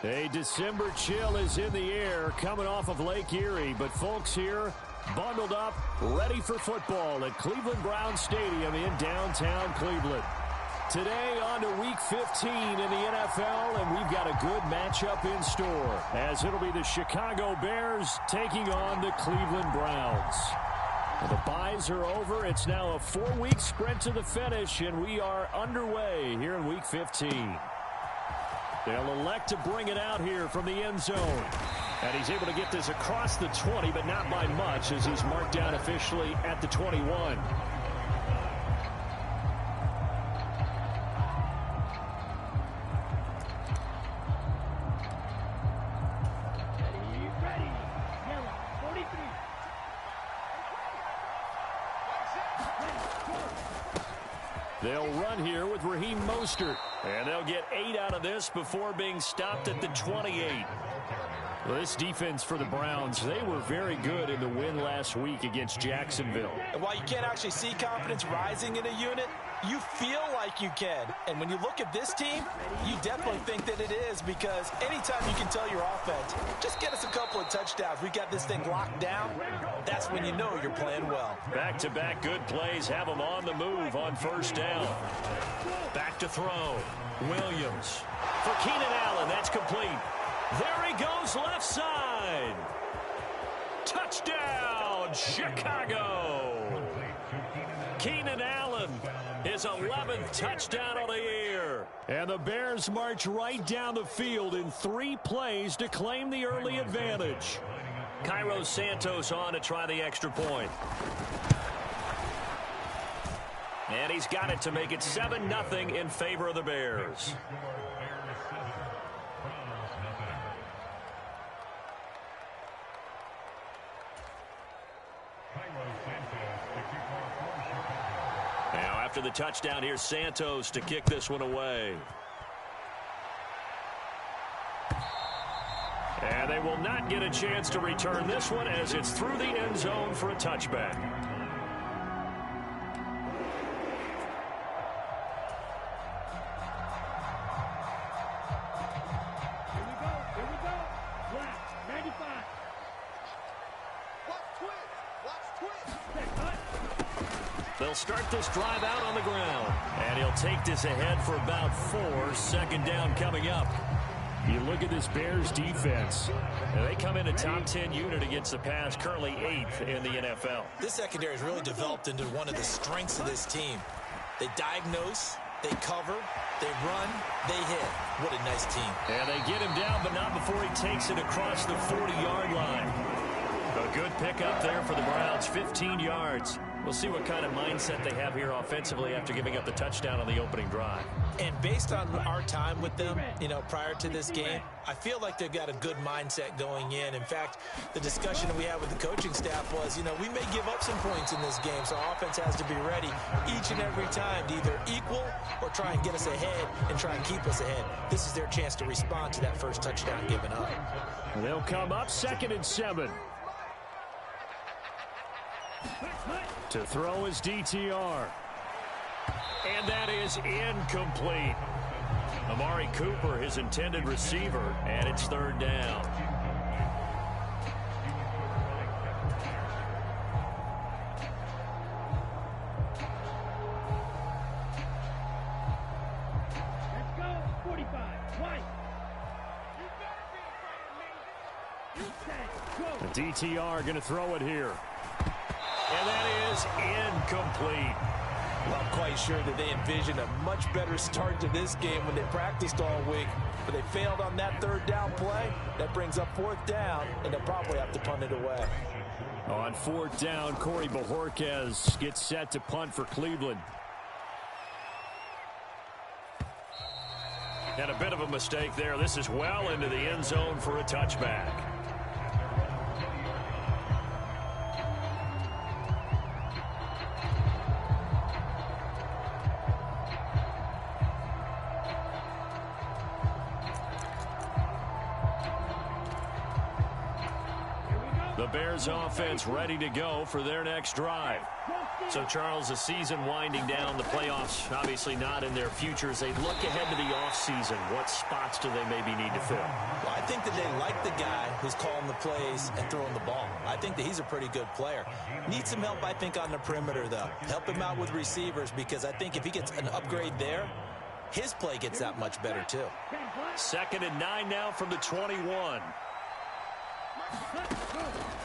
A December chill is in the air coming off of Lake Erie, but folks here bundled up, ready for football at Cleveland Browns Stadium in downtown Cleveland. Today on to Week 15 in the NFL, and we've got a good matchup in store, as it'll be the Chicago Bears taking on the Cleveland Browns. Well, the byes are over. It's now a 4-week sprint to the finish, and we are underway here in Week 15. They'll elect to bring it out here from the end zone. And he's able to get this across the 20, but not by much, as he's marked down officially at the 21. They'll run here with Raheem Mostert. And they'll get 8 out of this before being stopped at the 28. Well, this defense for the Browns, they were very good in the win last week against Jacksonville. And while you can't actually see confidence rising in a unit, you feel like you can. And when you look at this team, you definitely think that it is, because anytime you can tell your offense, just get us a couple of touchdowns, we got this thing locked down, that's when you know you're playing well. Back-to-back good plays have them on the move on first down. Back to throw. Williams for Keenan Allen. That's complete. There he goes left side. Touchdown, Chicago. Keenan Allen, his 11th touchdown of the year. And the Bears march right down the field in 3 plays to claim the early advantage. Cairo Santos on to try the extra point. And he's got it to make it 7-0 in favor of the Bears. Now after the touchdown, here's Santos to kick this one away. And they will not get a chance to return this one, as it's through the end zone for a touchback. They'll start this drive out on the ground. And he'll take this ahead for about 4. Second down coming up. You look at this Bears defense. And they come in a top 10 unit against the pass, currently 8th in the NFL. This secondary has really developed into one of the strengths of this team. They diagnose, they cover, they run, they hit. What a nice team. And they get him down, but not before he takes it across the 40-yard line. A good pickup there for the Browns, 15 yards. We'll see what kind of mindset they have here offensively after giving up the touchdown on the opening drive. And based on our time with them, prior to this game, I feel like they've got a good mindset going in. In fact, the discussion that we had with the coaching staff was, we may give up some points in this game, so our offense has to be ready each and every time to either equal or try and get us ahead and try and keep us ahead. This is their chance to respond to that first touchdown given up. They'll come up 2nd and 7. To throw is DTR. And that is incomplete. Amari Cooper, his intended receiver, and it's 3rd down. Let's go, 45, White. The DTR going to throw it here. And that is incomplete. Well, I'm quite sure that they envisioned a much better start to this game when they practiced all week. But they failed on that 3rd down play. That brings up 4th down, and they'll probably have to punt it away. On 4th down, Corey Bojorquez gets set to punt for Cleveland. And a bit of a mistake there. This is well into the end zone for a touchback. The Bears offense ready to go for their next drive. So, Charles, the season winding down, the playoffs obviously not in their future. As they look ahead to the offseason, what spots do they maybe need to fill? Well, I think that they like the guy who's calling the plays and throwing the ball. I think that he's a pretty good player. Needs some help, I think, on the perimeter, though. Help him out with receivers, because I think if he gets an upgrade there, his play gets that much better, too. 2nd and 9 now from the 21.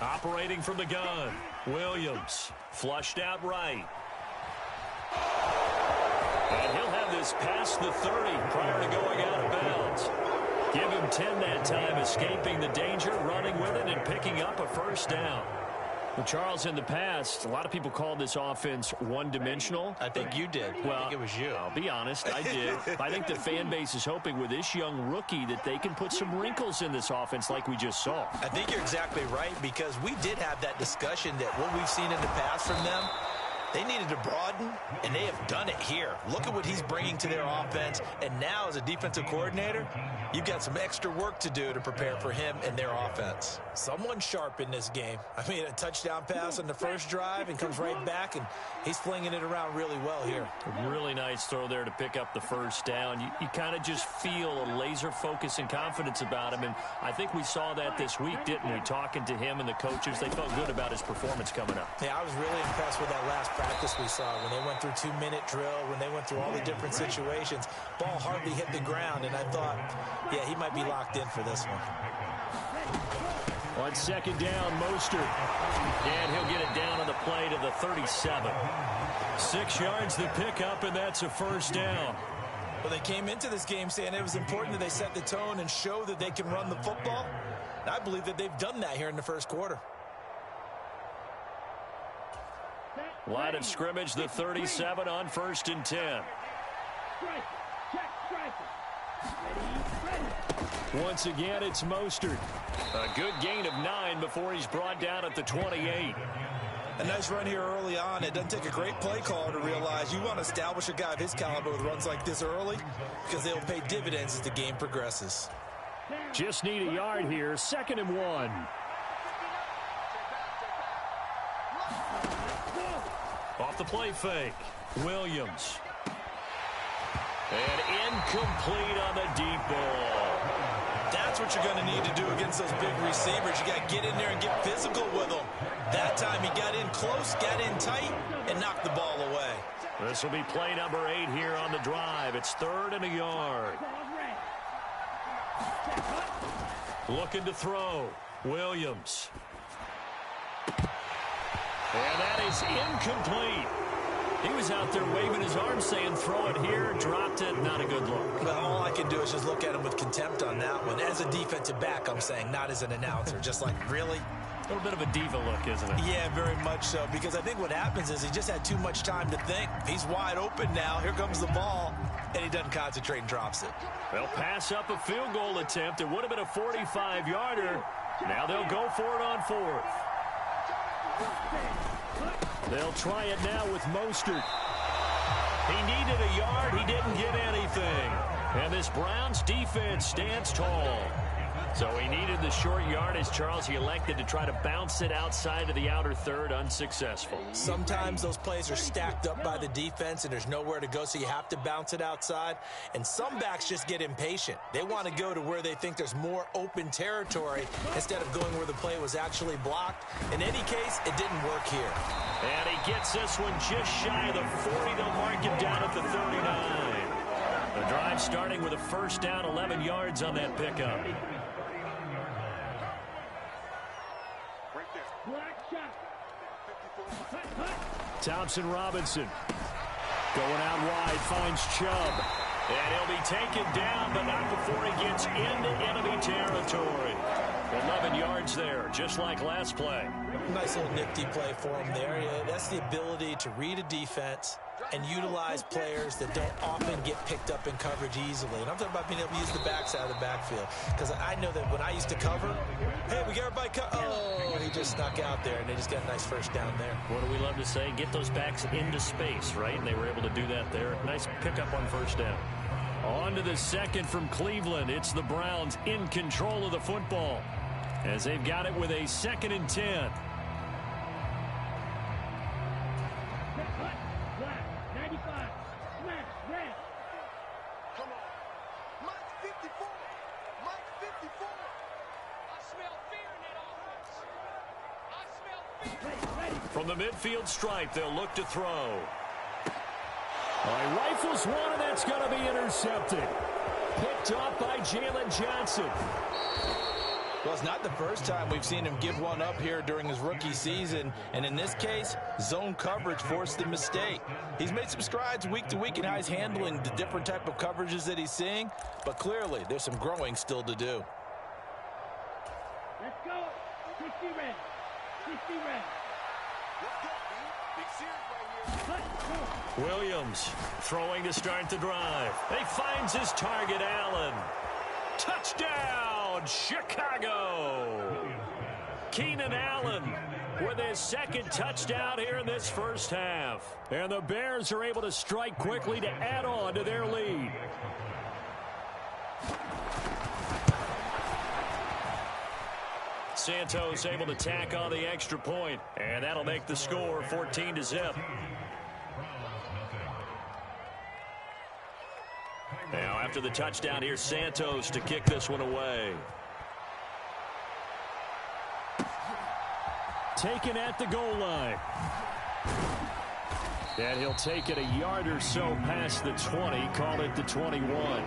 Operating from the gun, Williams flushed out right. And he'll have this past the 30 prior to going out of bounds. Give him 10 that time, escaping the danger, running with it, and picking up a first down. Well, Charles, in the past, a lot of people called this offense one-dimensional. I think you did. Well, I think it was you. I'll be honest, I did. I think the fan base is hoping with this young rookie that they can put some wrinkles in this offense like we just saw. I think you're exactly right, because we did have that discussion that what we've seen in the past from them, they needed to broaden, and they have done it here. Look at what he's bringing to their offense, and now as a defensive coordinator, you've got some extra work to do to prepare for him and their offense. Someone sharp in this game. I mean, a touchdown pass on the first drive and comes right back, and he's flinging it around really well here. A really nice throw there to pick up the first down. You kind of just feel a laser focus and confidence about him, and I think we saw that this week, didn't we? Talking to him and the coaches, they felt good about his performance coming up. Yeah, I was really impressed with that last practice we saw when they went through 2-minute drill, when they went through all the different situations. Ball hardly hit the ground, and I thought, yeah, he might be locked in for this one. On 2nd down, Mostert. And he'll get it down on the play to the 37. 6 yards the pickup, and that's a first down. Well, they came into this game saying it was important that they set the tone and show that they can run the football. And I believe that they've done that here in the first quarter. Line of scrimmage, the 37 on 1st and 10. Once again, it's Mostert. A good gain of 9 before he's brought down at the 28. A nice run here early on. It doesn't take a great play caller to realize you want to establish a guy of his caliber with runs like this early, because they'll pay dividends as the game progresses. Just need a yard here. 2nd and 1. Off the play fake, Williams. And incomplete on the deep ball. That's what you're going to need to do against those big receivers. You got to get in there and get physical with them. That time he got in close, got in tight, and knocked the ball away. This will be play number 8 here on the drive. It's 3rd and a yard. Looking to throw, Williams. And that is incomplete. He was out there waving his arms saying, throw it here, dropped it, not a good look. Well, all I can do is just look at him with contempt on that one. As a defensive back, I'm saying, not as an announcer. Just like, really? A little bit of a diva look, isn't it? Yeah, very much so, because I think what happens is he just had too much time to think. He's wide open now. Here comes the ball, and he doesn't concentrate and drops it. They'll pass up a field goal attempt. It would have been a 45-yarder. Now they'll go for it on 4th. They'll try it now with Mostert. He needed a yard. He didn't get anything. And this Browns defense stands tall. So he needed the short yardage, Charles. He elected to try to bounce it outside of the outer third, unsuccessful. Sometimes those plays are stacked up by the defense and there's nowhere to go, so you have to bounce it outside. And some backs just get impatient. They want to go to where they think there's more open territory instead of going where the play was actually blocked. In any case, it didn't work here. And he gets this one just shy of the 40. They'll mark him down at the 39. The drive starting with a first down, 11 yards on that pickup. Thompson Robinson going out wide, finds Chubb. And he'll be taken down, but not before he gets into enemy territory. 11 yards there, just like last play. Nice little nifty play for him there. Yeah, that's the ability to read a defense and utilize players that don't often get picked up in coverage easily. And I'm talking about being able to use the backside of the backfield. Because I know that when I used to cover, hey, we got everybody oh, he just snuck out there, and they just got a nice first down there. What do we love to say? Get those backs into space, right? And they were able to do that there. Nice pickup on first down. On to the second from Cleveland. It's the Browns in control of the football. as they've got it with a 2nd and 10. Black, 95. Smash, red. Come on. Mike 54. Mike 54. I smell fear in that offense. I smell fear. Ready. From the midfield stripe, they'll look to throw. Rifles one, and that's going to be intercepted. Picked off by Jalen Johnson. Well, it's not the first time we've seen him give one up here during his rookie season. And in this case, zone coverage forced the mistake. He's made some strides week to week in how he's handling the different type of coverages that he's seeing. But clearly, there's some growing still to do. Let's go. 60 red. 60 red. Let's go, man. Big series right here. Cut. Go. Williams throwing to start the drive. He finds his target, Allen. Touchdown, Chicago! Keenan Allen with his 2nd touchdown here in this first half. And the Bears are able to strike quickly to add on to their lead. Santos able to tack on the extra point, and that'll make the score 14-0. Now, after the touchdown, here's Santos to kick this one away. Taken at the goal line. And he'll take it a yard or so past the 20, call it the 21.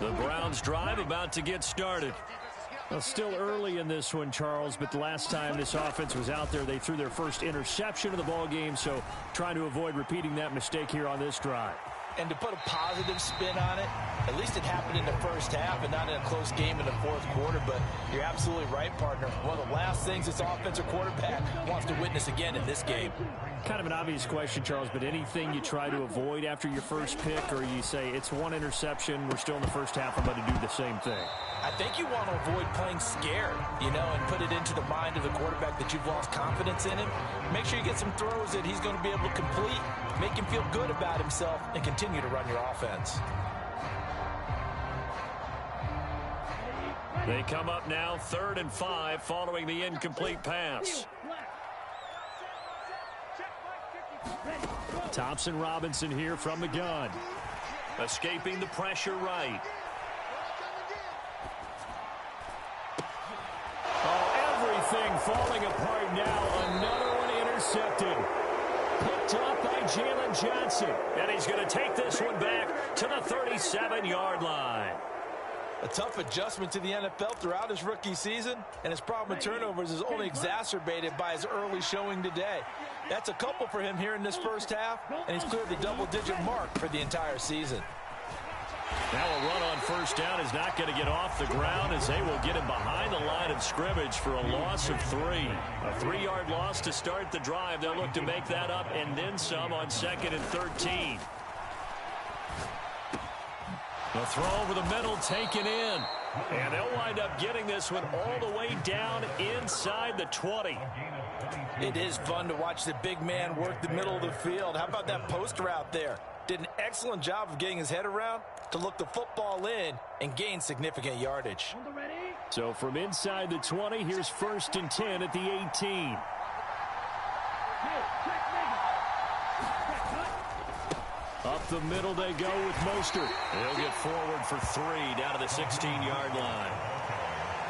The Browns drive about to get started. Well, still early in this one, Charles, but the last time this offense was out there, they threw their first interception of the ball game, so trying to avoid repeating that mistake here on this drive. And to put a positive spin on it, at least it happened in the first half and not in a close game in the fourth quarter. But you're absolutely right, partner. One of the last things this offensive quarterback wants to witness again in this game. Kind of an obvious question, Charles, but anything you try to avoid after your first pick, or you say it's one interception, we're still in the first half, I'm going to do the same thing? I think you want to avoid playing scared, and put it into the mind of the quarterback that you've lost confidence in him. Make sure you get some throws that he's going to be able to complete, make him feel good about himself, and continue to run your offense. They come up now 3rd and 5 following the incomplete pass. Thompson Robinson here from the gun. Escaping the pressure right. Everything falling apart now. Another one intercepted. Picked up by Jalen Johnson. And he's going to take this one back to the 37-yard line. A tough adjustment to the NFL throughout his rookie season, and his problem with turnovers is only exacerbated by his early showing today. That's a couple for him here in this first half, and he's cleared the double-digit mark for the entire season. Now a run on first down is not going to get off the ground, as they will get him behind the line of scrimmage for a loss of 3. A 3-yard loss to start the drive. They'll look to make that up and then some on 2nd and 13. The throw over the middle taken in. And they'll wind up getting this one all the way down inside the 20. It is fun to watch the big man work the middle of the field. How about that post route there? Did an excellent job of getting his head around to look the football in and gain significant yardage. So from inside the 20, here's 1st and 10 at the 18. Up the middle they go with Mostert. He'll get forward for 3 down to the 16-yard line.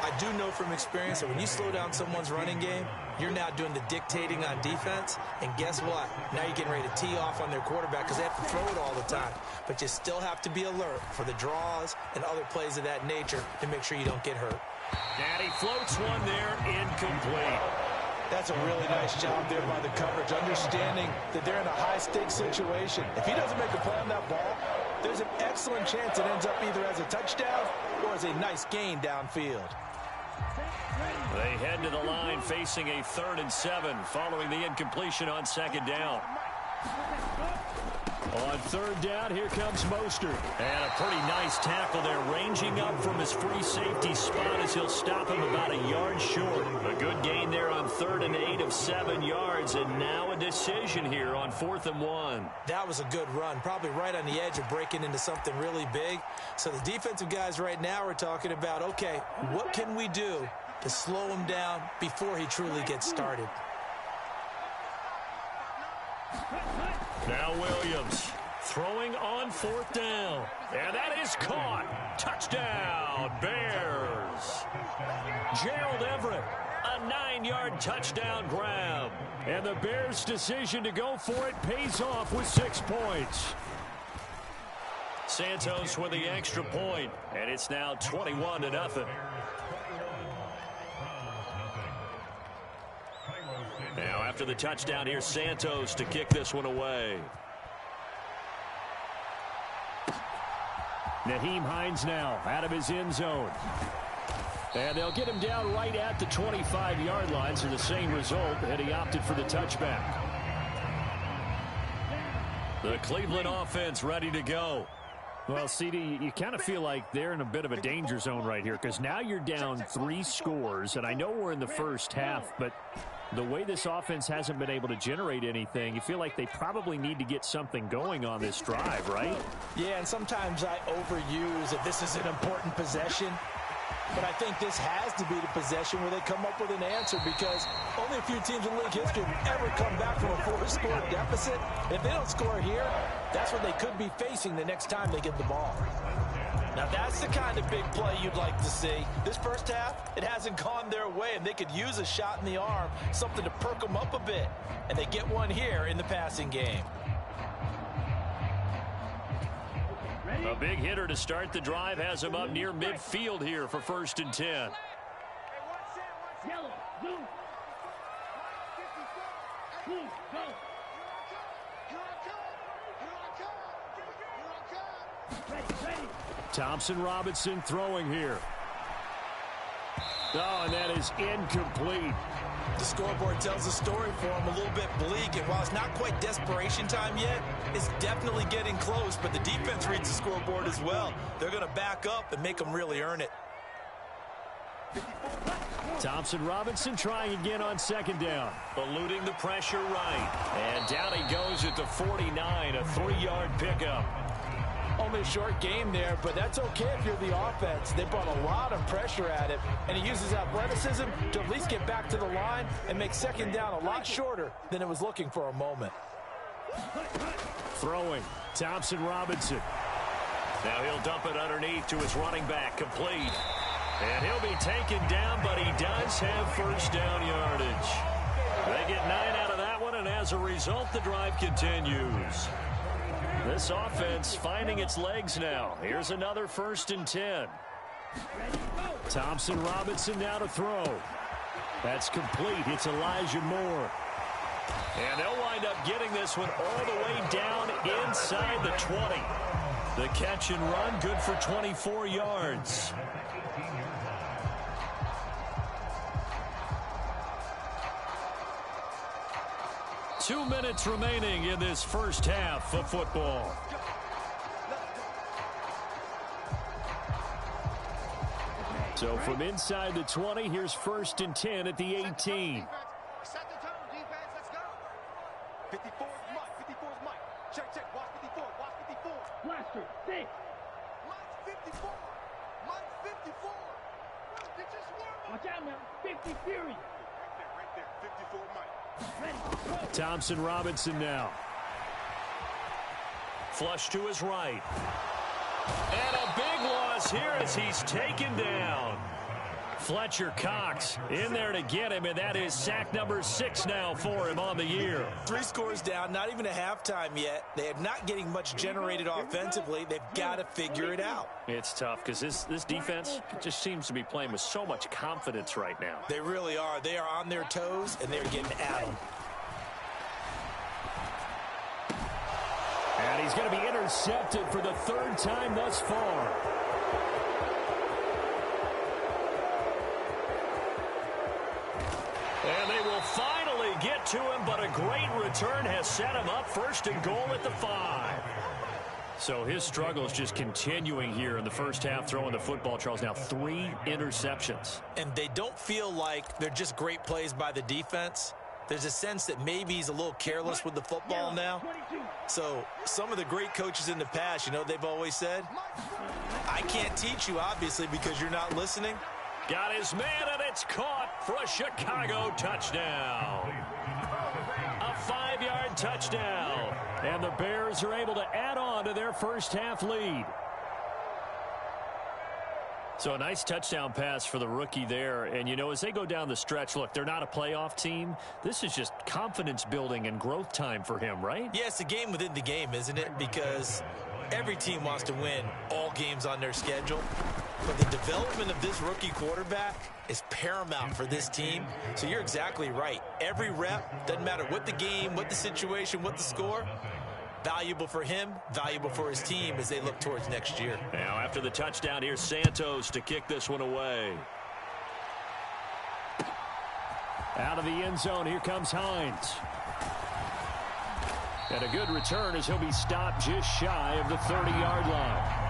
I do know from experience that when you slow down someone's running game, you're now doing the dictating on defense. And guess what? Now you're getting ready to tee off on their quarterback because they have to throw it all the time. But you still have to be alert for the draws and other plays of that nature to make sure you don't get hurt. And he floats one there, incomplete. That's a really nice job there by the coverage, understanding that they're in a high-stakes situation. If he doesn't make a play on that ball, there's an excellent chance it ends up either as a touchdown or as a nice gain downfield. They head to the line facing a 3rd and 7 following the incompletion on 2nd down. On third down, here comes Mostert. And a pretty nice tackle there, ranging up from his free safety spot as he'll stop him about a yard short. A good gain there on 3rd and 8 of 7 yards, and now a decision here on 4th and 1. That was a good run, probably right on the edge of breaking into something really big. So the defensive guys right now are talking about, okay, what can we do to slow him down before he truly gets started? Now Williams throwing on 4th down. And that is caught. Touchdown, Bears. Gerald Everett, a 9-yard touchdown grab. And the Bears' decision to go for it pays off with 6 points. Santos with the extra point, and it's now 21-0. Now after the touchdown, here's Santos to kick this one away. Nyheim Hines now out of his end zone. And they'll get him down right at the 25-yard line, so the same result, and he opted for the touchback. The Cleveland offense ready to go. Well, CD, you kind of feel like they're in a bit of a danger zone right here, because now you're down 3 scores, and I know we're in the first half, but the way this offense hasn't been able to generate anything, you feel like they probably need to get something going on this drive, right? Yeah, and sometimes I overuse that this is an important possession. But I think this has to be the possession where they come up with an answer, because only a few teams in league history have ever come back from a 4-score deficit. If they don't score here, that's what they could be facing the next time they get the ball. Now that's the kind of big play you'd like to see. This first half, it hasn't gone their way, and they could use a shot in the arm, something to perk them up a bit. And they get one here in the passing game. A big hitter to start the drive has him up near midfield here for 1st and 10. Yellow, blue. Blue, go. Ready. Thompson Robinson throwing here. Oh, and that is incomplete. The scoreboard tells the story for him, a little bit bleak, and while it's not quite desperation time yet, it's definitely getting close, but the defense reads the scoreboard as well. They're going to back up and make them really earn it. Thompson Robinson trying again on 2nd down. Eluding the pressure right. And down he goes at the 49, a 3-yard pickup. Only a short game there, but that's okay if you're the offense. They brought a lot of pressure at him, and he uses athleticism to at least get back to the line and make 2nd down a lot shorter than it was looking for a moment. Throwing, Thompson Robinson. Now he'll dump it underneath to his running back, complete. And he'll be taken down, but he does have 1st down yardage. They get 9 out of that one, and as a result, the drive continues. This offense finding its legs now. Here's another 1st and 10. Thompson Robinson now to throw. That's complete. It's Elijah Moore. And they'll wind up getting this one all the way down inside the 20. The catch and run, good for 24 yards. Two minutes remaining in this first half of football. So from inside the 20, here's 1st and 10 at the 18. Set the tone, defense. Let's go. 54 is Mike. 54 is Mike. Check. Watch 54. Watch 54. Blaster, 6. Mike's 54. Mike's 54. Did you swear? Watch out now. 50 Fury. Right there. 54 Mike. Ready, go. Thompson Robinson now. Flush to his right. And a big loss here as he's taken down. Fletcher Cox in there to get him, and that is sack number 6 now for him on the year. 3 scores down, not even a halftime yet. They are not getting much generated offensively. They've got to figure it out. It's tough because this defense just seems to be playing with so much confidence right now. They really are. They are on their toes, and they're getting at them. And he's going to be intercepted for the 3rd time thus far. And they will finally get to him, but a great return has set him up first and goal at the 5. So his struggle is just continuing here in the first half, throwing the football, Charles. Now 3 interceptions. And they don't feel like they're just great plays by the defense. There's a sense that maybe he's a little careless with the football now. So some of the great coaches in the past, you know, they've always said, I can't teach you, obviously, because you're not listening. Got his man, and it's caught for a Chicago touchdown. A 5-yard touchdown. And the Bears are able to add on to their first half lead. So a nice touchdown pass for the rookie there. And, you know, as they go down the stretch, look, they're not a playoff team. This is just confidence building and growth time for him, right? Yeah, it's a game within the game, isn't it? Because every team wants to win all games on their schedule. But the development of this rookie quarterback is paramount for this team. So you're exactly right. Every rep, doesn't matter what the game, what the situation, what the score, valuable for him, valuable for his team as they look towards next year. Now after the touchdown, here's Santos to kick this one away. Out of the end zone, here comes Hines. And a good return as he'll be stopped just shy of the 30-yard line.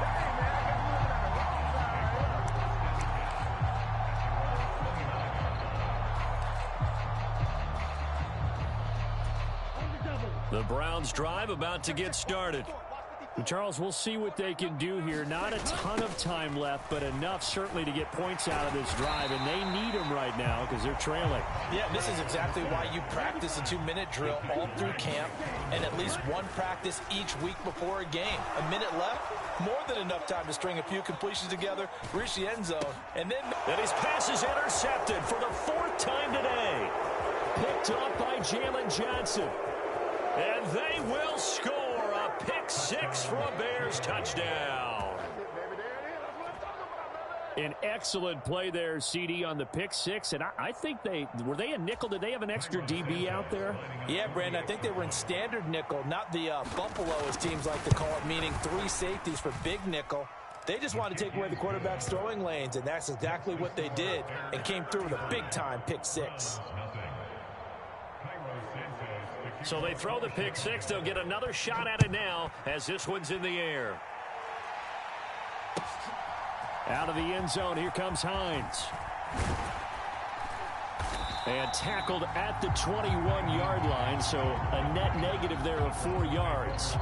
The Browns drive about to get started. And Charles, we'll see what they can do here. Not a ton of time left, but enough certainly to get points out of this drive. And they need them right now because they're trailing. Yeah, this is exactly why you practice a 2-minute drill all through camp and at least one practice each week before a game. A minute left, more than enough time to string a few completions together, reach the end zone, and then his pass is intercepted for the 4th time today. Picked up by Jalen Johnson. And they will score a pick-6 for a Bears touchdown. An excellent play there, CD, on the pick-6. And I think were they a nickel? Did they have an extra DB out there? Yeah, Brandon, I think they were in standard nickel, not the Buffalo, as teams like to call it, meaning 3 safeties for big nickel. They just wanted to take away the quarterback's throwing lanes, and that's exactly what they did and came through with a big-time pick-6. So they throw the pick-6. They'll get another shot at it now as this one's in the air. Out of the end zone, here comes Hines. And tackled at the 21-yard line, so a net negative there of 4 yards.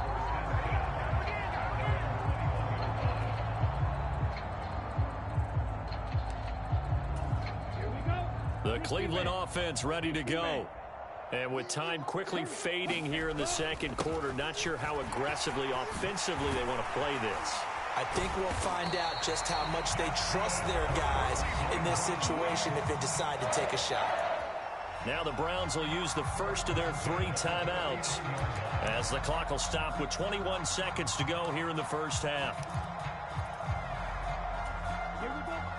The Cleveland offense ready to go. And with time quickly fading here in the second quarter, not sure how aggressively, offensively they want to play this. I think we'll find out just how much they trust their guys in this situation if they decide to take a shot. Now the Browns will use the first of their 3 timeouts as the clock will stop with 21 seconds to go here in the first half.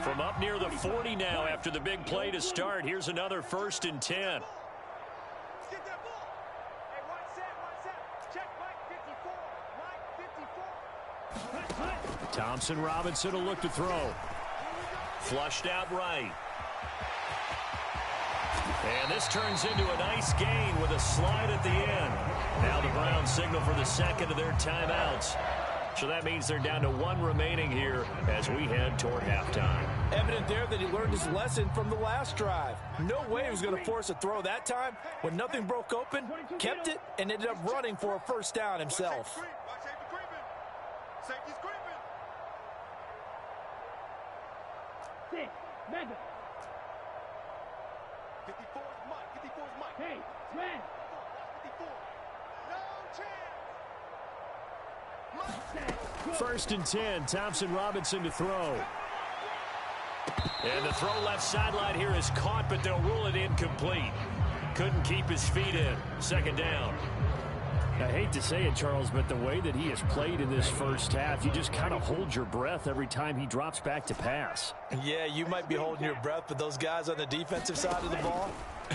From up near the 40 now after the big play to start, here's another 1st and 10. Thompson Robinson will look to throw. Flushed out right. And this turns into a nice gain with a slide at the end. Now the Browns signal for the second of their timeouts. So that means they're down to 1 remaining here as we head toward halftime. Evident there that he learned his lesson from the last drive. No way he was going to force a throw that time. When nothing broke open, kept it, and ended up running for a 1st down himself. Safety's creeping. 6, Mega. 54's Mike. 54's Mike. Hey, Red. 54. No chance. 1st and 10, Thompson Robinson to throw. And the throw left sideline here is caught, but they'll rule it incomplete. Couldn't keep his feet in. 2nd down. I hate to say it, Charles, but the way that he has played in this first half, you just kind of hold your breath every time he drops back to pass. Yeah, you might be holding your breath, but those guys on the defensive side of the ball,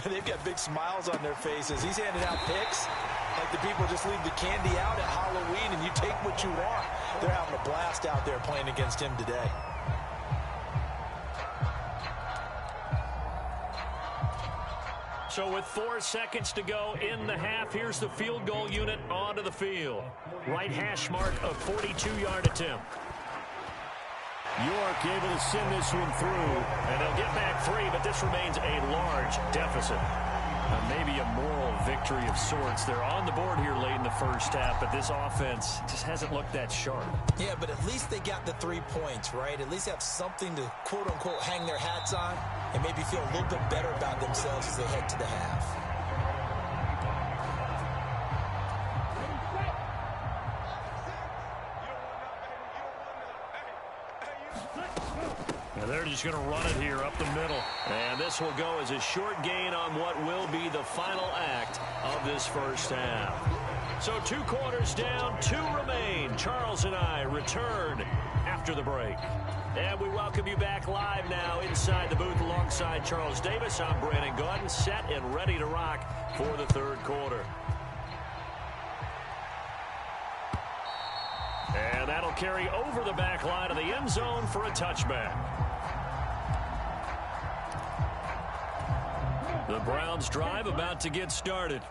they've got big smiles on their faces. He's handing out picks like the people just leave the candy out at Halloween and you take what you want. They're having a blast out there playing against him today. So with 4 seconds to go in the half, here's the field goal unit onto the field. Right hash mark of 42-yard attempt. York able to send this one through, and they'll get back 3, but this remains a large deficit. Maybe a moral victory of sorts. They're on the board here late in the first half, but this offense just hasn't looked that sharp. Yeah, but at least they got the 3 points, right? At least have something to, quote-unquote, hang their hats on and maybe feel a little bit better about themselves as they head to the half. And they're just going to run it here up the middle. And this will go as a short gain on what will be the final act of this first half. So 2 quarters down, 2 remain. Charles and I return after the break. And we welcome you back live now inside the booth alongside Charles Davis. I'm Brandon Gaudin, set and ready to rock for the third quarter. And that'll carry over the back line of the end zone for a touchback. The Browns drive about to get started.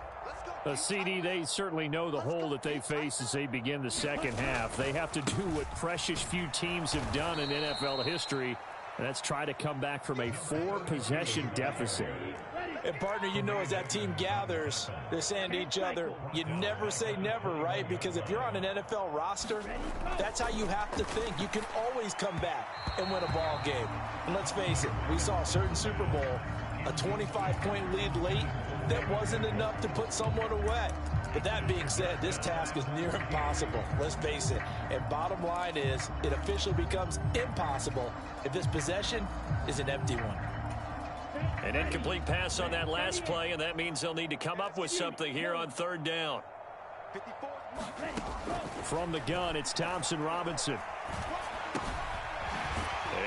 CD, they certainly know the hole that they face as they begin the second half. They have to do what precious few teams have done in NFL history, and that's try to come back from a 4-possession deficit. And, partner, you know, as that team gathers, they're saying to each other, you never say never, right? Because if you're on an NFL roster, that's how you have to think. You can always come back and win a ball game. And let's face it, we saw a certain Super Bowl, a 25-point lead late, that wasn't enough to put someone away. But that being said, this task is near impossible. Let's face it. And bottom line is, it officially becomes impossible if this possession is an empty one. An incomplete pass on that last play, and that means they'll need to come up with something here on third down. From the gun, it's Thompson Robinson.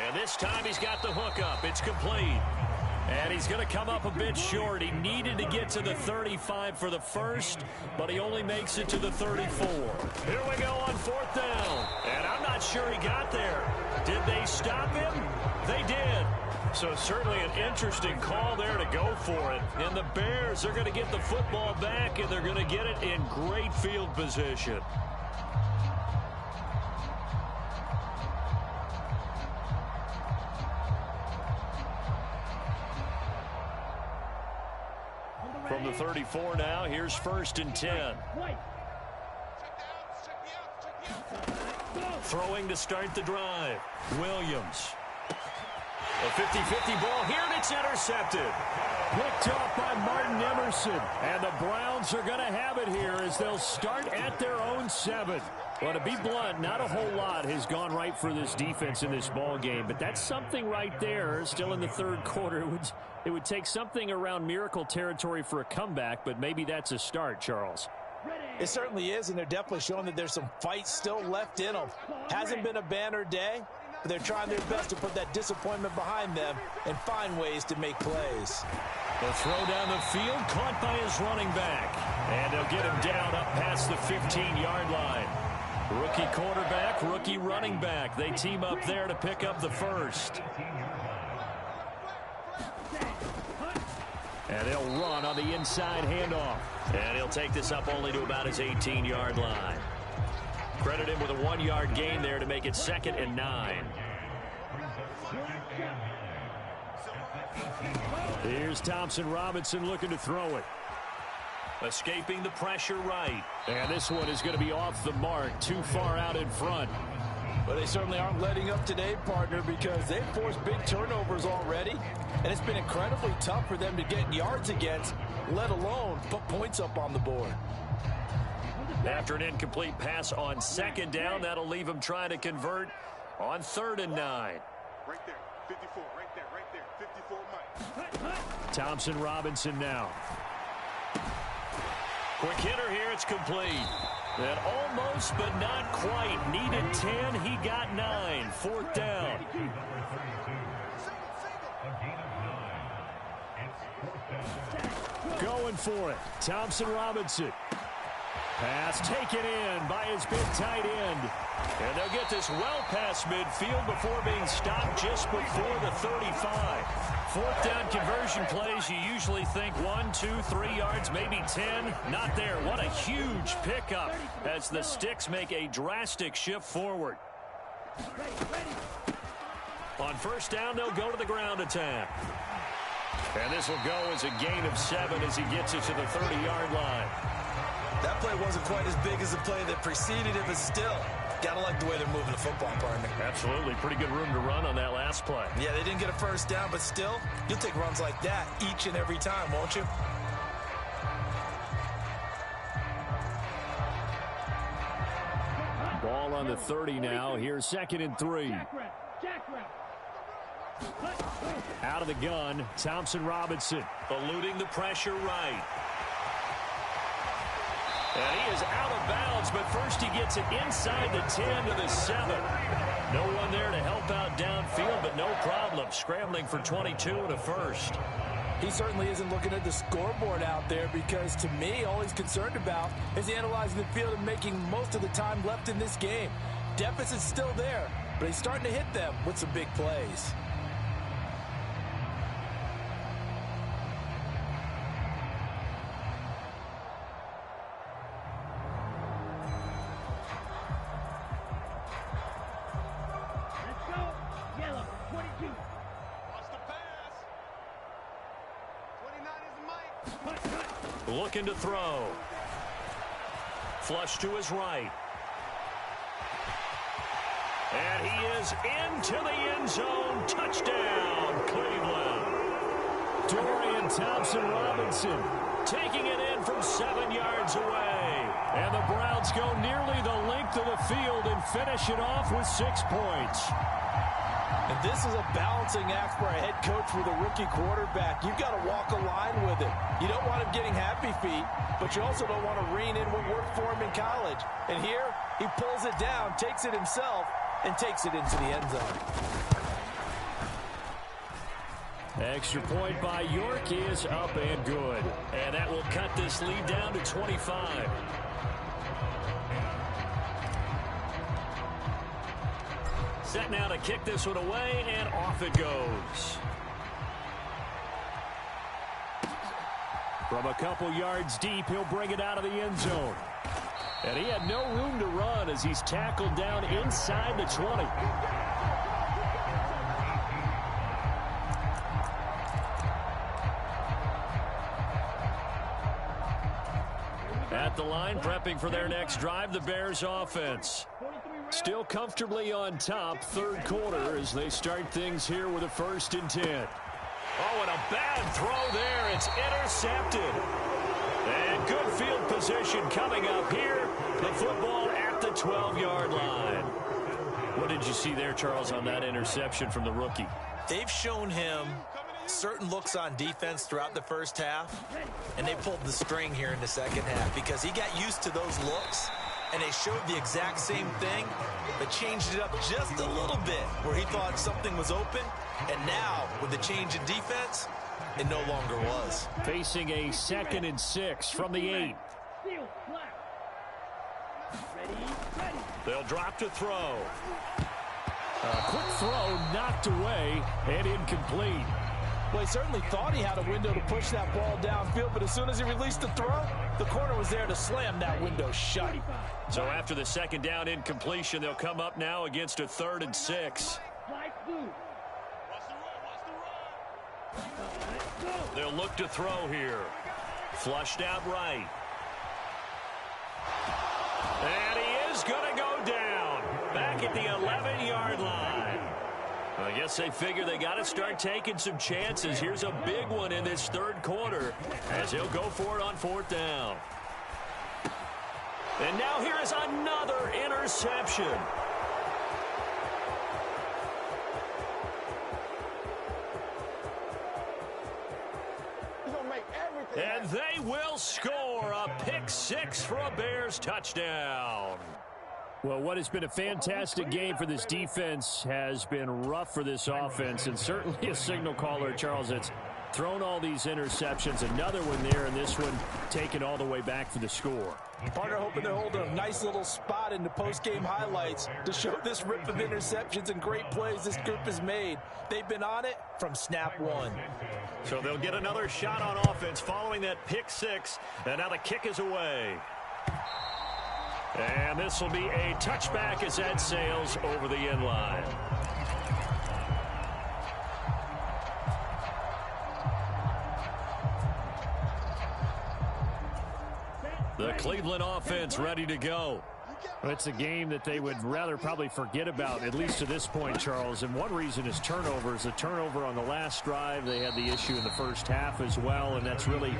And this time he's got the hook up. It's complete. And he's going to come up a bit short. He needed to get to the 35 for the first, but he only makes it to the 34. Here we go on fourth down. And I'm not sure he got there. Did they stop him? They did. So certainly an interesting call there to go for it. And the Bears are going to get the football back, and they're going to get it in great field position. From the 34 now, here's 1st and 10. Throwing to start the drive. Williams. A 50-50 ball here, and it's intercepted. Picked off by Martin Emerson. And the Browns are going to have it here as they'll start at their own 7. Well, to be blunt, not a whole lot has gone right for this defense in this ball game, but that's something right there. Still in the third quarter, it would take something around miracle territory for a comeback, but maybe that's a start, Charles. It certainly is, and they're definitely showing that there's some fight still left in them. Hasn't been a banner day, but they're trying their best to put that disappointment behind them and find ways to make plays. The throw down the field, caught by his running back. And they'll get him down up past the 15-yard line. Rookie quarterback, rookie running back. They team up there to pick up the first. And they'll run on the inside handoff. And he'll take this up only to about his 18-yard line. Credit him with a 1-yard gain there to make it 2nd and 9. Here's Thompson Robinson looking to throw it. Escaping the pressure right. And this one is going to be off the mark, too far out in front. But they certainly aren't letting up today, partner, because they've forced big turnovers already. And it's been incredibly tough for them to get yards against, let alone put points up on the board. After an incomplete pass on 2nd down, that'll leave them trying to convert on 3rd and 9. Right there, 54, right there, 54, Mike. Thompson Robinson now. Quick hitter here, it's complete. And almost, but not quite. Needed 10, he got 9. 4th down. Going for it. Thompson Robinson. Pass taken in by his big tight end. And they'll get this well past midfield before being stopped just before the 35. Fourth down conversion plays, you usually think 1, 2, 3 yards, maybe 10. Not there. What a huge pickup as the Sticks make a drastic shift forward. On first down, they'll go to the ground attack. And this will go as a gain of 7 as he gets it to the 30-yard line. That play wasn't quite as big as the play that preceded it, but still, gotta like the way they're moving the football, partner. Absolutely. Pretty good room to run on that last play. Yeah, they didn't get a first down, but still, you'll take runs like that each and every time, won't you? Ball on the 30 now. Here's 2nd and 3. Out of the gun, Thompson Robinson eluding the pressure right. And he is out of bounds, but first he gets it inside the 10 to the 7. No one there to help out downfield, but no problem. Scrambling for 22 and a first. He certainly isn't looking at the scoreboard out there because, to me, all he's concerned about is analyzing the field and making most of the time left in this game. Deficit's still there, but he's starting to hit them with some big plays. Looking to throw. Flush to his right. And he is into the end zone. Touchdown, Cleveland. Dorian Thompson-Robinson taking it in from 7 yards away. And the Browns go nearly the length of the field and finish it off with 6 points. And this is a balancing act for a head coach with a rookie quarterback. You've got to walk a line with it. You don't want him getting happy feet, but you also don't want to rein in what worked for him in college. And here, he pulls it down, takes it himself, and takes it into the end zone. Extra point by York is up and good. And that will cut this lead down to 25. Set now to kick this one away, and off it goes. From a couple yards deep, he'll bring it out of the end zone. And he had no room to run as he's tackled down inside the 20. At the line, prepping for their next drive, the Bears offense. Still comfortably on top, third quarter, as they start things here with a 1st and 10. Oh, and a bad throw there. It's intercepted. And good field position coming up here. The football at the 12-yard line. What did you see there, Charles, on that interception from the rookie? They've shown him certain looks on defense throughout the first half, and they pulled the string here in the second half because he got used to those looks. And they showed the exact same thing, but changed it up just a little bit where he thought something was open. And now, with the change in defense, it no longer was. Facing a 2nd and 6 from the 8. They'll drop to throw. A quick throw knocked away and incomplete. Well, he certainly thought he had a window to push that ball downfield, but as soon as he released the throw, the corner was there to slam that window shut. So after the 2nd down incompletion, they'll come up now against a 3rd and 6. They'll look to throw here. Flushed out right. And he is going to go down. Back at the 11-yard line. I guess they figure they got to start taking some chances. Here's a big one in this third quarter as he'll go for it on 4th down. And now here is another interception. And they will score a pick-6 for a Bears touchdown. Well, what has been a fantastic game for this defense has been rough for this offense, and certainly a signal caller, Charles, that's thrown all these interceptions. Another one there, and this one taken all the way back for the score. Partner hoping they're holding a nice little spot in the post-game highlights to show this rip of interceptions and great plays this group has made. They've been on it from snap one. So they'll get another shot on offense following that pick six, and now the kick is away. And this will be a touchback as that sails over the end line. The Cleveland offense ready to go. It's a game that they would rather probably forget about, at least to this point, Charles. And one reason is turnovers. A turnover on the last drive. They had the issue in the first half as well, and that's really,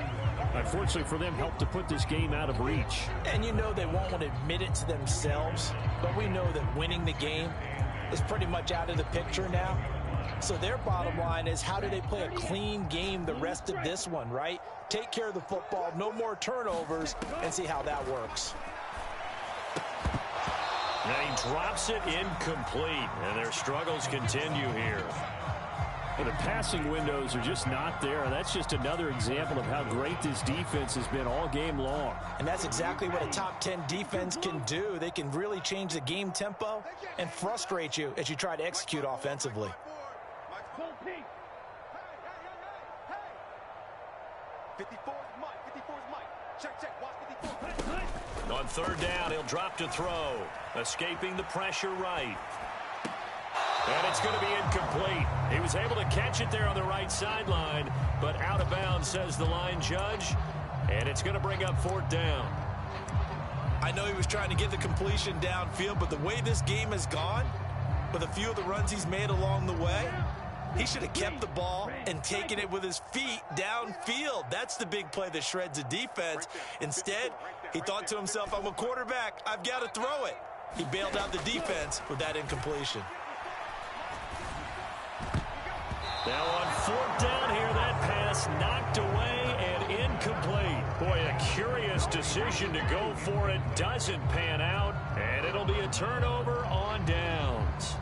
unfortunately for them, helped to put this game out of reach. And you know they won't want to admit it to themselves, but we know that winning the game is pretty much out of the picture now. So their bottom line is, how do they play a clean game the rest of this one, right? Take care of the football, no more turnovers, and see how that works. Now he drops it incomplete, and their struggles continue here. Well, the passing windows are just not there, and that's just another example of how great this defense has been all game long. And that's exactly what a top 10 defense can do. They can really change the game tempo and frustrate you as you try to execute offensively. 54 is Mike. 54 is Mike. Check. Watch 54. On third down, he'll drop to throw. Escaping the pressure right. And it's going to be incomplete. He was able to catch it there on the right sideline, but out of bounds, says the line judge. And it's going to bring up fourth down. I know he was trying to get the completion downfield, but the way this game has gone, with a few of the runs he's made along the way, he should have kept the ball and taken it with his feet downfield. That's the big play that shreds a defense. Instead, he thought to himself, I'm a quarterback. I've got to throw it. He bailed out the defense with that incompletion. Now on fourth down here, that pass knocked away and incomplete. Boy, a curious decision to go for it. Doesn't pan out, and it'll be a turnover on downs.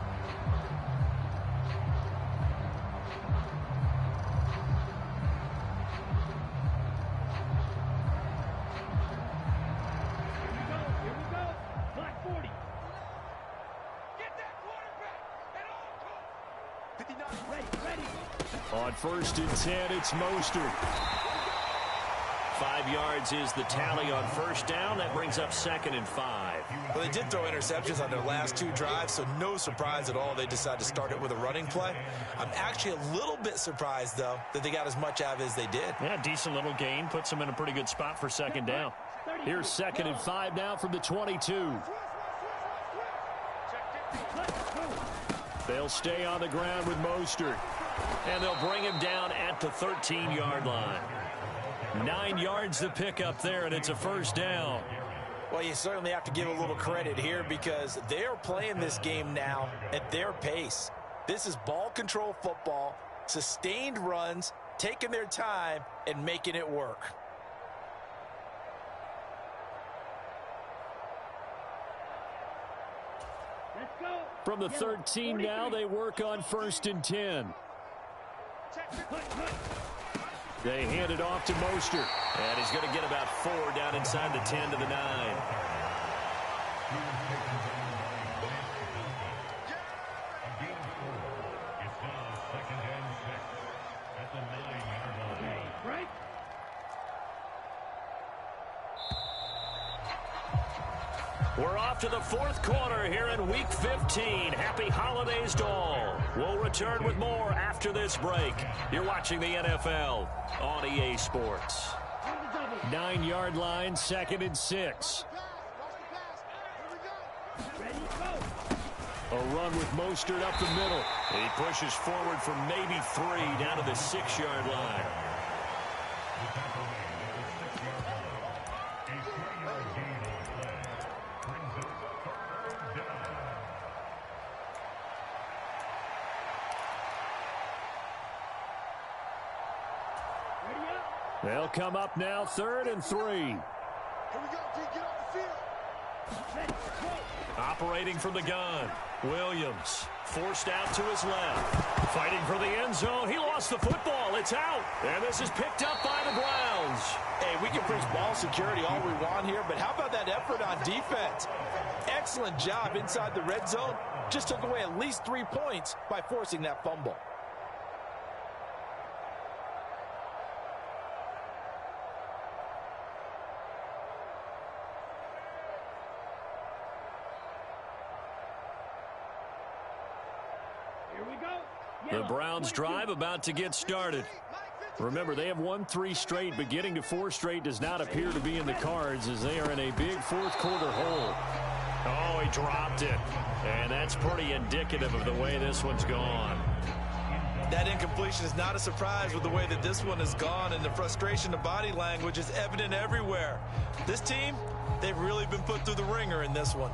On first and 10, it's Mostert. 5 yards is the tally on first down. That brings up 2nd and 5. Well, they did throw interceptions on their last 2 drives, so no surprise at all they decided to start it with a running play. I'm actually a little bit surprised, though, that they got as much out of it as they did. Yeah, decent little gain. Puts them in a pretty good spot for 2nd down. Here's 2nd and 5 now from the 22. They'll stay on the ground with Mostert. And they'll bring him down at the 13-yard line. 9 yards to pick up there, and it's a first down. Well, you certainly have to give a little credit here because they're playing this game now at their pace. This is ball control football, sustained runs, taking their time, and making it work. From the 13 now, they work on 1st and 10. They hand it off to Mostert. And he's going to get about 4 down inside the 10 to the 9. We're off to the 4th quarter here in Week 15. Happy holidays to all. We'll return with more after this break. You're watching the NFL on EA Sports. 9-yard line, 2nd and 6. A run with Mostert up the middle. He pushes forward for maybe 3 down to the 6-yard line. They'll come up now 3rd and 3. Here we go, G. Get off the field. Operating from the gun, Williams forced out to his left. Fighting for the end zone. He lost the football. It's out. And this is picked up by the Browns. Hey, we can preach ball security all we want here, but how about that effort on defense? Excellent job inside the red zone. Just took away at least 3 points by forcing that fumble. The Browns drive about to get started. Remember, they have won 3 straight, but getting to 4 straight does not appear to be in the cards as they are in a big fourth quarter hole. Oh, he dropped it. And that's pretty indicative of the way this one's gone. That incompletion is not a surprise with the way that this one has gone, and the frustration of body language is evident everywhere. This team, they've really been put through the ringer in this one.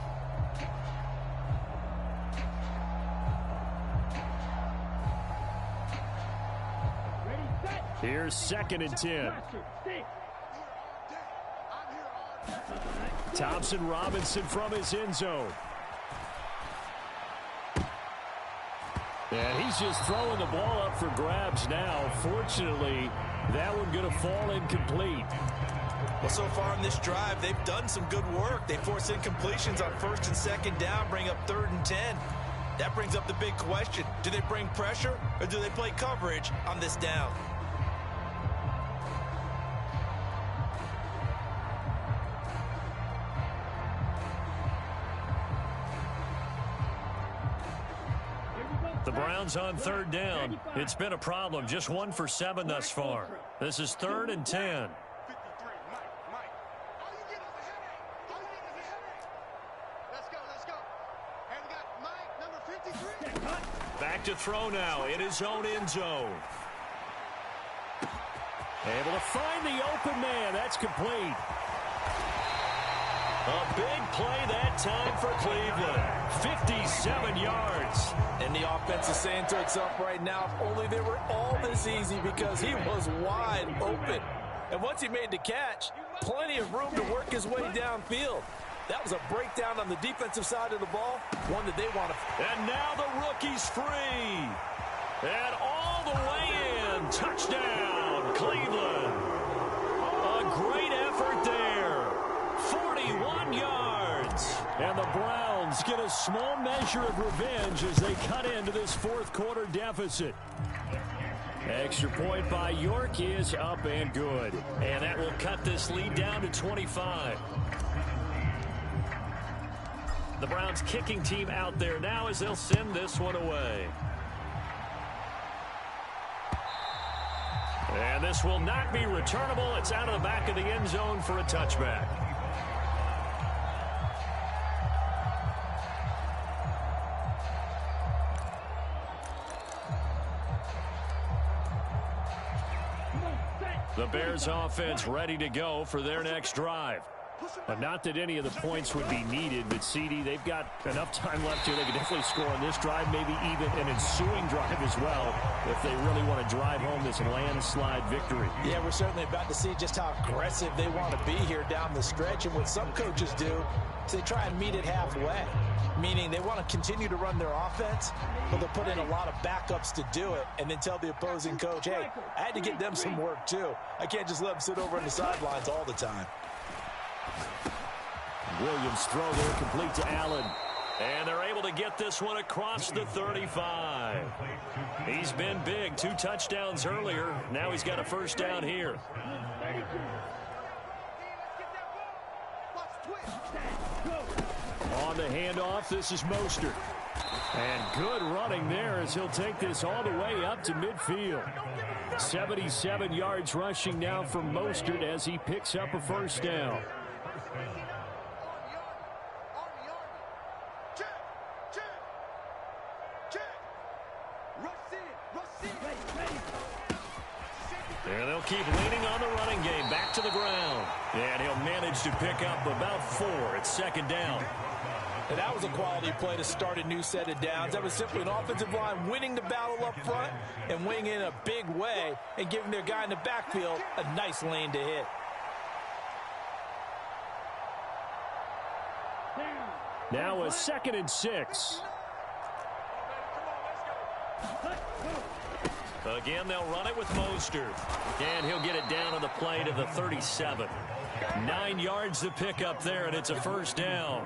Here's 2nd and 10. Thompson Robinson from his end zone. And he's just throwing the ball up for grabs now. Fortunately, that one going to fall incomplete. Well, so far in this drive, they've done some good work. They force incompletions on 1st and 2nd down, bring up 3rd and 10. That brings up the big question. Do they bring pressure or do they play coverage on this down? The Browns on 3rd down. It's been a problem. Just 1 for 7 thus far. This is 3rd and 10. Back to throw now in his own end zone. Able to find the open man. That's complete. A big play that time for Cleveland. 57 yards. And the offense is saying to itself right now, if only they were all this easy, because he was wide open. And once he made the catch, plenty of room to work his way downfield. That was a breakdown on the defensive side of the ball, one that they want to. And now the rookie's free. And all the way in. Touchdown, Cleveland. A great effort there. 41 yards. And the Browns get a small measure of revenge as they cut into this fourth quarter deficit. Extra point by York is up and good. And that will cut this lead down to 25. The Browns kicking team out there now as they'll send this one away. And this will not be returnable. It's out of the back of the end zone for a touchback. The Bears offense ready to go for their next drive. Not that any of the points would be needed, but CD, they've got enough time left here. They could definitely score on this drive, maybe even an ensuing drive as well, if they really want to drive home this landslide victory. Yeah, we're certainly about to see just how aggressive they want to be here down the stretch. And what some coaches do is they try and meet it halfway, meaning they want to continue to run their offense, but they'll put in a lot of backups to do it and then tell the opposing coach, hey, I had to get them some work too. I can't just let them sit over on the sidelines all the time. Williams throw there complete to Allen. And they're able to get this one across the 35. He's been big. 2 touchdowns earlier. Now he's got a first down here. On the handoff, this is Mostert. And good running there as he'll take this all the way up to midfield. 77 yards rushing now from Mostert as he picks up a first down. And they'll keep leaning on the running game. Back to the ground. And he'll manage to pick up about 4 at second down. And that was a quality play to start a new set of downs. That was simply an offensive line winning the battle up front and winning in a big way and giving their guy in the backfield a nice lane to hit. Now a 2nd and 6. Again, they'll run it with Mostert. And he'll get it down on the play to the 37. 9 yards to pick up there, and it's a 1st down.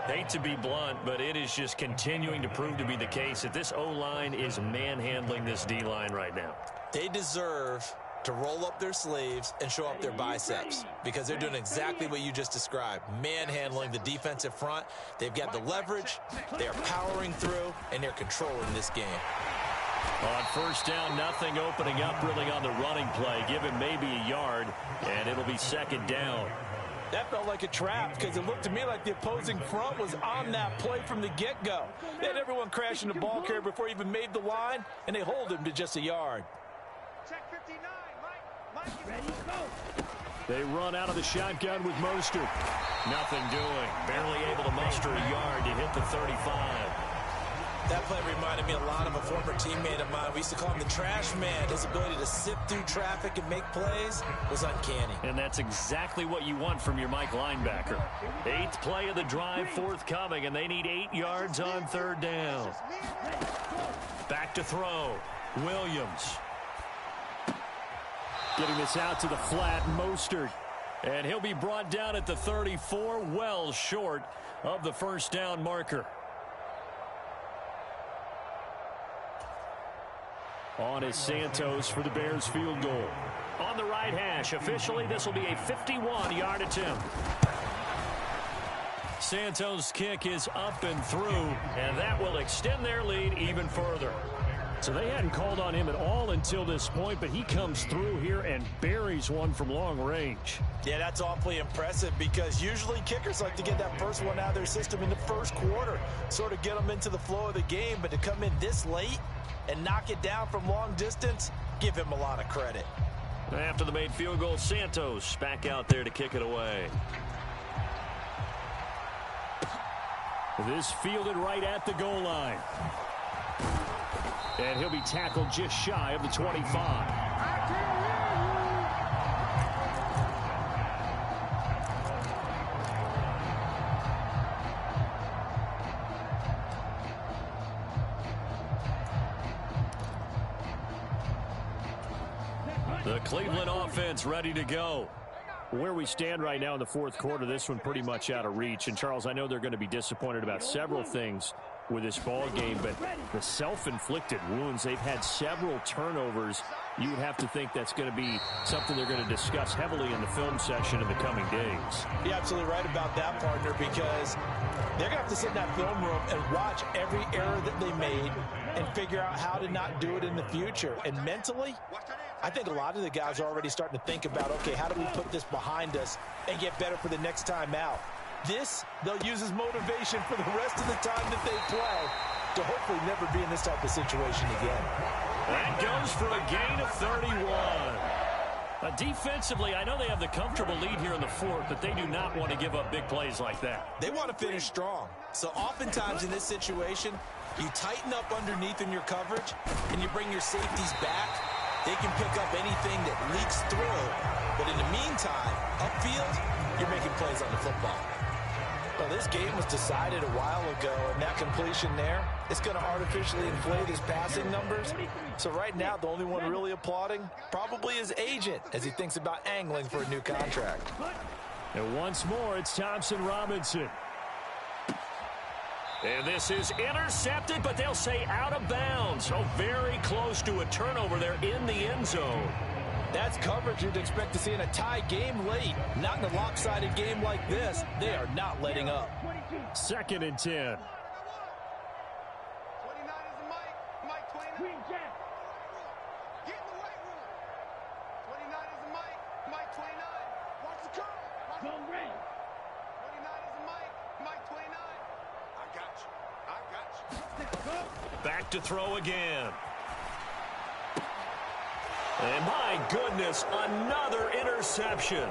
Hate to be blunt, but it is just continuing to prove to be the case that this O-line is manhandling this D-line right now. They deserve to roll up their sleeves and show up their biceps because they're doing exactly what you just described, manhandling the defensive front. They've got the leverage, they're powering through, and they're controlling this game. On 1st down, nothing opening up really on the running play. Give him maybe a yard, and it'll be 2nd down. That felt like a trap because it looked to me like the opposing front was on that play from the get-go. They had everyone crashing the ball carrier before he even made the line, and they hold him to just a yard. Check 59, Mike. Ready, go. They run out of the shotgun with Mostert. Nothing doing. Barely able to muster a yard to hit the 35. That play reminded me a lot of a former teammate of mine. We used to call him the trash man. His ability to sift through traffic and make plays was uncanny. And that's exactly what you want from your Mike linebacker. 8th play of the drive forthcoming, and they need 8 yards on 3rd down. Back to throw. Williams. Getting this out to the flat, Mostert. And he'll be brought down at the 34, well short of the 1st down marker. On is Santos for the Bears field goal. On the right hash, officially this will be a 51-yard attempt. Santos' kick is up and through, and that will extend their lead even further. So they hadn't called on him at all until this point, but he comes through here and buries one from long range. Yeah, that's awfully impressive because usually kickers like to get that first one out of their system in the 1st quarter, sort of get them into the flow of the game, but to come in this late and knock it down from long distance, give him a lot of credit. After the made field goal, Santos back out there to kick it away. This fielded right at the goal line. And he'll be tackled just shy of the 25. The Cleveland offense ready to go. Where we stand right now in the 4th quarter, this one pretty much out of reach. And, Charles, I know they're going to be disappointed about several things with this ball game, but the self-inflicted wounds, they've had several turnovers. You would have to think that's going to be something they're going to discuss heavily in the film session in the coming days. You're absolutely right about that, partner, because they're going to have to sit in that film room and watch every error that they made and figure out how to not do it in the future. And mentally, I think a lot of the guys are already starting to think about, okay, how do we put this behind us and get better for the next time out? This, they'll use as motivation for the rest of the time that they play to hopefully never be in this type of situation again. That goes for a gain of 31. Defensively, I know they have the comfortable lead here in the 4th, but they do not want to give up big plays like that. They want to finish strong. So oftentimes in this situation, you tighten up underneath in your coverage and you bring your safeties back. They can pick up anything that leaks through. But in the meantime, upfield, you're making plays on the football. Well, this game was decided a while ago, and that completion there, it's going to artificially inflate his passing numbers. So right now, the only one really applauding probably his agent as he thinks about angling for a new contract. And once more, it's Thompson Robinson. And this is intercepted, but they'll say out of bounds. So very close to a turnover there in the end zone. That's coverage you'd expect to see in a tie game late. Not in a lopsided game like this. They are not letting up. 2nd and 10. 29 is the Mike. Mike 29. Get in the weight room. 29 is the Mike. Mike 29. Watch the curl. Go ready. 29 is the Mike. Mike 29. I got you. Back to throw again. And my goodness, another interception.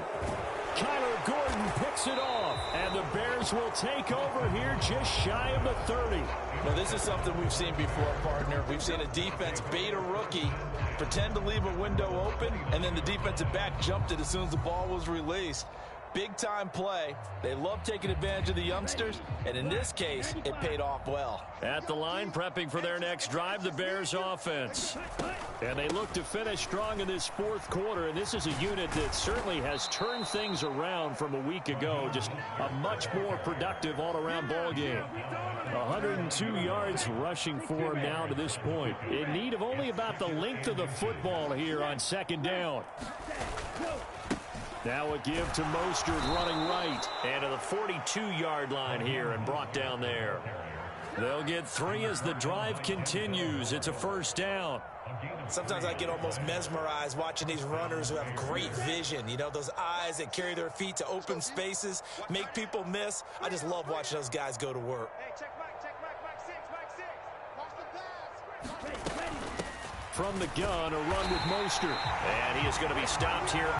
Kyler Gordon picks it off, and the Bears will take over here just shy of the 30. Now, this is something we've seen before, partner. We've seen a defense bait a rookie, pretend to leave a window open, and then the defensive back jumped it as soon as the ball was released. big-time play. They love taking advantage of the youngsters, and in this case, it paid off well. At the line, prepping for their next drive, the Bears offense. And they look to finish strong in this fourth quarter, and this is a unit that certainly has turned things around from a week ago. Just a much more productive all-around ball game. 102 yards rushing for him now to this point. In need of only about the length of the football here on second down. Now a give to Mostert running right. And to the 42-yard line here and brought down there. They'll get 3 as the drive continues. It's a first down. Sometimes I get almost mesmerized watching these runners who have great vision. You know, those eyes that carry their feet to open spaces, make people miss. I just love watching those guys go to work. Hey, check back 6. Watch the pass. From the gun, a run with Mostert. And he is going to be stopped here